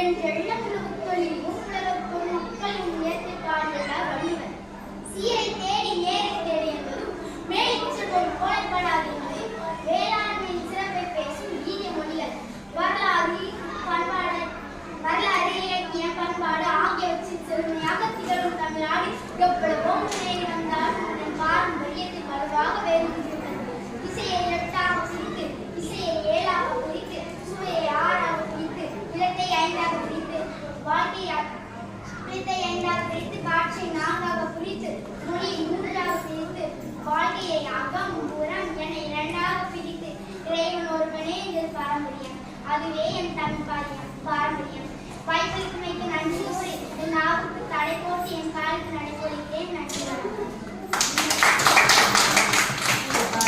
என்றெண்ணமுழுத்தொழியும் உலகப் பொருட்களின் ஏற்று பாடுகிறார் வள்ளுவர். சீரை தேடி ஏறி தேடி என்பதும் மேலிச்செல்வம் கோலைப்படாது என்பது வேளாண்மையின் சிறப்பை பேசும் நீதிமொழிகள். வரலாறு இலக்கியம் பண்பாடு ஆகியவற்றில் செழுமையாக திகழும் தமிழ்நாடு எவ்வளவோ முன்னேறி வந்தால் அதன் பாரம்பரியத்தில் வலுவாக வேறுகின்றது. இசையை இரட்டாக பிரித்து, இசையை ஏழாக பிரித்து, சுவையை ஆறாக பிரித்து, இலத்தை ஐந்தாக பிரித்து, காட்சியை நான்காக பிரித்து, மொழியை மூன்றாக பிரித்து, வாழ்க்கையை அகம் புறம் என இரண்டாக பிரித்து, இறைவன் ஒருவனே எங்கள் பாரம்பரியம். அதுவே என் தமிழ் பாரம்பரியம். வாய்ப்பிற்கு நன்றி கூறி என் நாவுக்கு